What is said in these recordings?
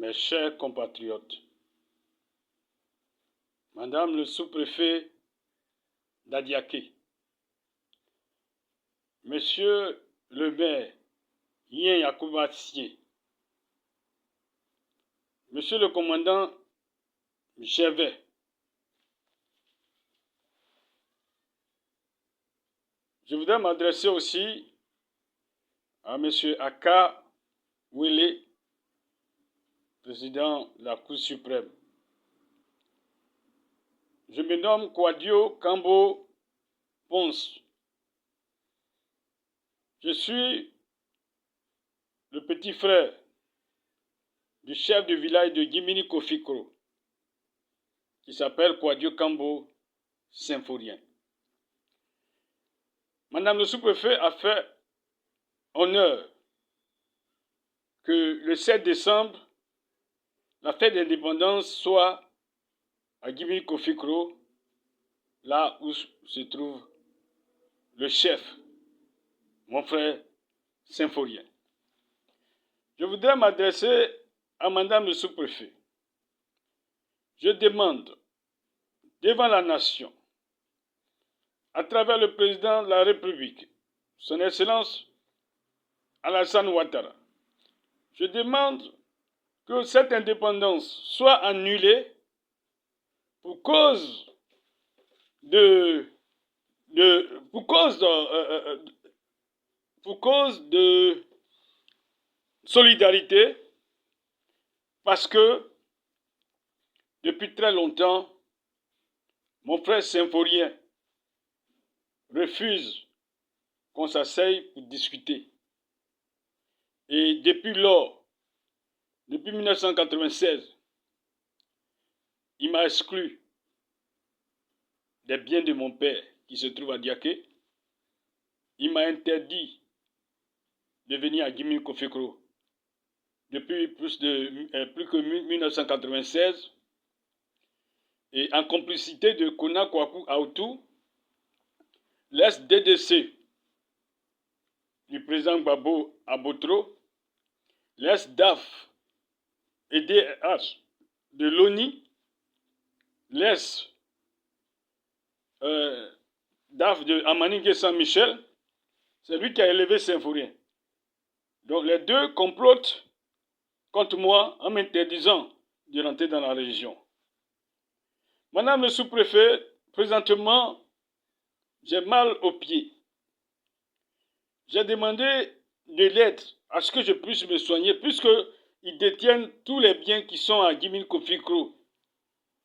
Mes chers compatriotes, Madame le sous-préfet d'Adiaké, Monsieur le maire Yen Yakoubatsié, Monsieur le commandant Gervais, je voudrais m'adresser aussi à Monsieur Aka Wele, président de la Cour suprême. Je me nomme Kwadio Kambo Ponce. Je suis le petit frère du chef du village de Gimini Kofikro, qui s'appelle Kwadio Kambo Symphorien. Madame le sous-préfet a fait honneur que le 7 décembre, la fête d'indépendance soit à Gimini Kofikro, là où se trouve le chef, mon frère Symphorien. Je voudrais m'adresser à Madame le sous-préfet. Je demande devant la nation, à travers le président de la République, son Excellence Alassane Ouattara, je demande que cette indépendance soit annulée pour cause de solidarité, parce que depuis très longtemps, mon frère Symphorien refuse qu'on s'asseye pour discuter. Et depuis lors, depuis 1996, il m'a exclu des biens de mon père qui se trouve à Diaké. Il m'a interdit de venir à Gimini Kofikro depuis plus que 1996. Et en complicité de Kona Kwaku Aoutou, l'SDDC du président Gbagbo Abotro, l'SDAF et DH de l'ONI, l'SDAF de Amaningue Saint-Michel, c'est lui qui a élevé Symphorien. Donc les deux complotent contre moi en m'interdisant de rentrer dans la région. Madame le sous-préfet, présentement, j'ai mal aux pieds. J'ai demandé de l'aide à ce que je puisse me soigner, puisqu'ils détiennent tous les biens qui sont à Gimini Kofikro.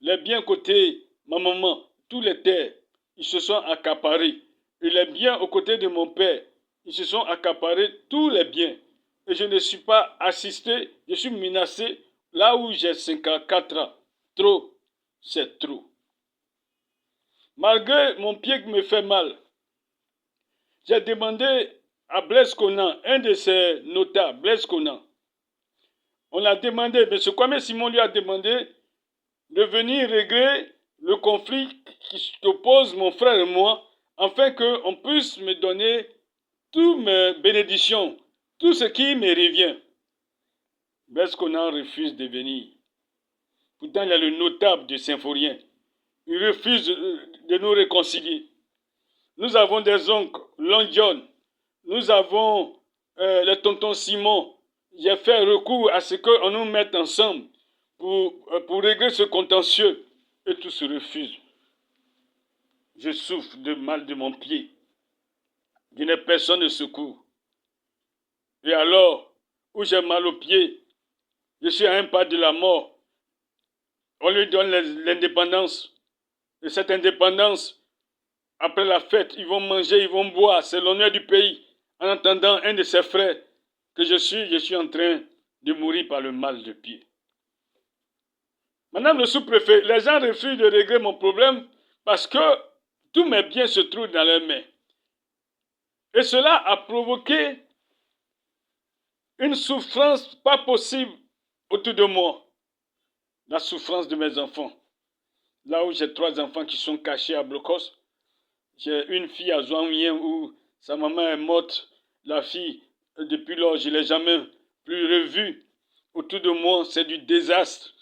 Les biens côté ma maman, tous les terres, ils se sont accaparés. Et les biens aux côtés de mon père, ils se sont accaparés tous les biens. Et je ne suis pas assisté, je suis menacé là où j'ai 54 ans. Trop, c'est trop. Malgré mon pied qui me fait mal, j'ai demandé à Blaise Conan, un de ses notables, Blaise Conan. On a demandé, M. Kwame Simon lui a demandé de venir régler le conflit qui oppose mon frère et moi, afin qu'on puisse me donner toutes mes bénédictions, tout ce qui me revient. Blaise Conan refuse de venir. Pourtant, il y a le notable de Symphorien. Il refuse de nous réconcilier. Nous avons des oncles, Long John. Nous avons le tonton Simon. J'ai fait recours à ce qu'on nous mette ensemble pour régler ce contentieux. Et tout se refuse. Je souffre de mal de mon pied. Je n'ai personne de secours. Et alors, où j'ai mal au pied, je suis à un pas de la mort. On lui donne l'indépendance. Et cette indépendance, après la fête, ils vont manger, ils vont boire. C'est l'honneur du pays. En entendant un de ses frères que je suis en train de mourir par le mal de pied. Madame le sous-préfet, les gens refusent de régler mon problème parce que tous mes biens se trouvent dans leurs mains. Et cela a provoqué une souffrance pas possible autour de moi. La souffrance de mes enfants. Là où j'ai 3 enfants qui sont cachés à Blocos, j'ai une fille à Zouangien où sa maman est morte. La fille, depuis lors, je ne l'ai jamais plus revue. Autour de moi, c'est du désastre.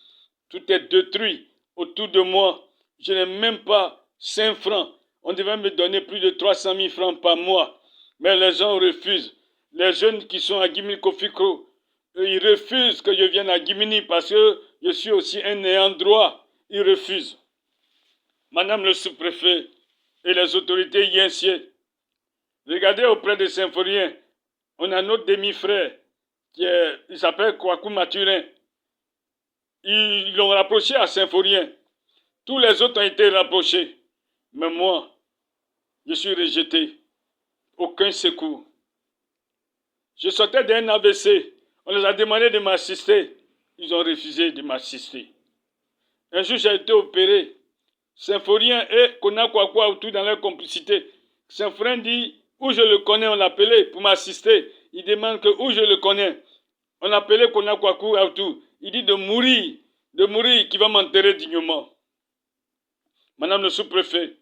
Tout est détruit. Autour de moi, je n'ai même pas 5 francs. On devait me donner plus de 300 000 francs par mois. Mais les gens refusent. Les jeunes qui sont à Gimini Kofikro, ils refusent que je vienne à Gimini parce que je suis aussi un ayant droit. Ils refusent. Madame le sous-préfet et les autorités yinciennes, regardez auprès des Symphoriens, on a notre demi-frère, il s'appelle Kwaku Mathurin. Ils l'ont rapproché à Symphorien. Tous les autres ont été rapprochés. Mais moi, je suis rejeté. Aucun secours. Je sortais d'un AVC. On les a demandé de m'assister. Ils ont refusé de m'assister. Un jour, j'ai été opéré. Symphorien et Konakwa autour dans leur complicité. Symphorien dit, où je le connais, on l'appelait pour m'assister. Il demande que où je le connais. On l'appelait Konakwa autour. Il dit de mourir, qu'il va m'enterrer dignement. Madame le sous-préfet,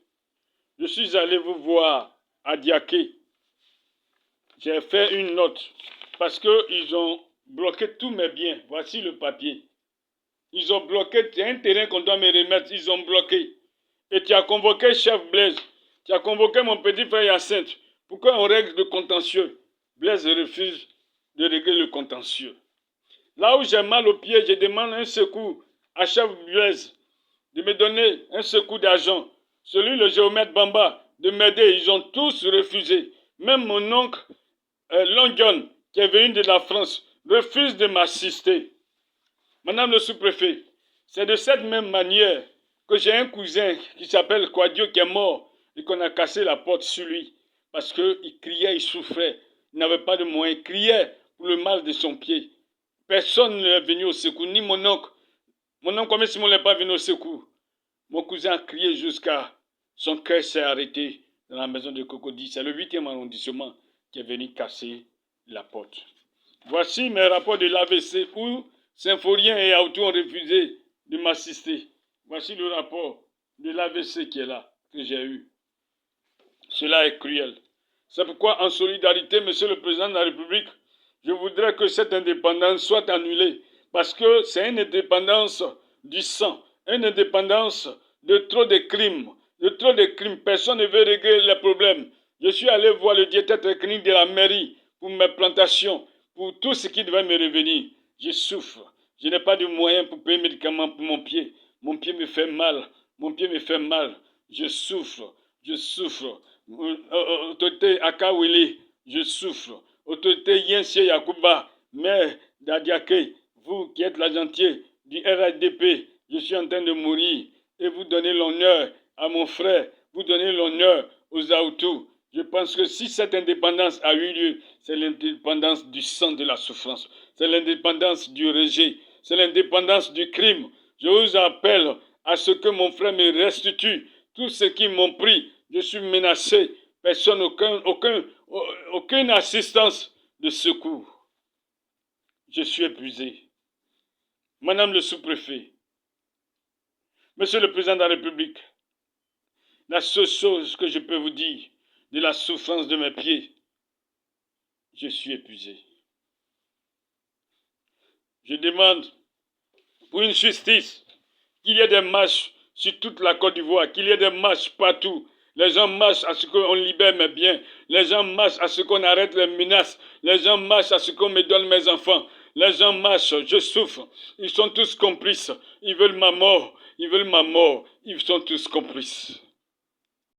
je suis allé vous voir à Diaké. J'ai fait une note parce qu'ils ont bloqué tous mes biens. Voici le papier. Ils ont bloqué, c'est un terrain qu'on doit me remettre, ils ont bloqué. Et tu as convoqué chef Blaise, tu as convoqué mon petit frère Hyacinthe. Pourquoi on règle le contentieux? Blaise refuse de régler le contentieux. Là où j'ai mal au pied, je demande un secours à chef Blaise de me donner un secours d'argent. Celui, le géomètre Bamba, de m'aider. Ils ont tous refusé. Même mon oncle, Long John, qui est venu de la France, refuse de m'assister. Madame le sous-préfet, c'est de cette même manière que j'ai un cousin qui s'appelle Quadio qui est mort et qu'on a cassé la porte sur lui parce qu'il criait, il souffrait, il n'avait pas de moyens, il criait pour le mal de son pied. Personne ne est venu au secours, ni mon oncle. Mon oncle, comme Simon n'est pas venu au secours. Mon cousin a crié jusqu'à son cœur s'est arrêté dans la maison de Cocody. C'est le 8e arrondissement qui est venu casser la porte. Voici mes rapports de l'AVC où Symphorien et Auto ont refusé de m'assister. Voici le rapport de l'AVC qui est là, que j'ai eu. Cela est cruel. C'est pourquoi, en solidarité, Monsieur le Président de la République, je voudrais que cette indépendance soit annulée. Parce que c'est une indépendance du sang, une indépendance de trop de crimes. De trop de crimes. Personne ne veut régler les problèmes. Je suis allé voir le directeur technique de la mairie pour mes plantations, pour tout ce qui devait me revenir. Je souffre. Je n'ai pas de moyens pour payer médicaments pour mon pied. Mon pied me fait mal. Mon pied me fait mal. Je souffre. Je souffre. Autorité Akawili, je souffre. Autorité Yensie Yakuba, maire d'Adiaké, vous qui êtes l'agentier du RADP, je suis en train de mourir. Et vous donnez l'honneur à mon frère, vous donnez l'honneur aux Aoutou. Je pense que si cette indépendance a eu lieu, c'est l'indépendance du sang de la souffrance. C'est l'indépendance du rejet. C'est l'indépendance du crime. Je vous appelle à ce que mon frère me restitue tout ce qu'ils m'ont pris. Je suis menacé. Personne, aucune assistance de secours. Je suis épuisé. Madame le sous-préfet, Monsieur le Président de la République, la seule chose que je peux vous dire de la souffrance de mes pieds, je suis épuisé. Je demande pour une justice qu'il y ait des marches sur toute la Côte d'Ivoire, qu'il y ait des marches partout. Les gens marchent à ce qu'on libère mes biens. Les gens marchent à ce qu'on arrête les menaces. Les gens marchent à ce qu'on me donne mes enfants. Les gens marchent, je souffre. Ils sont tous complices. Ils veulent ma mort. Ils veulent ma mort. Ils sont tous complices.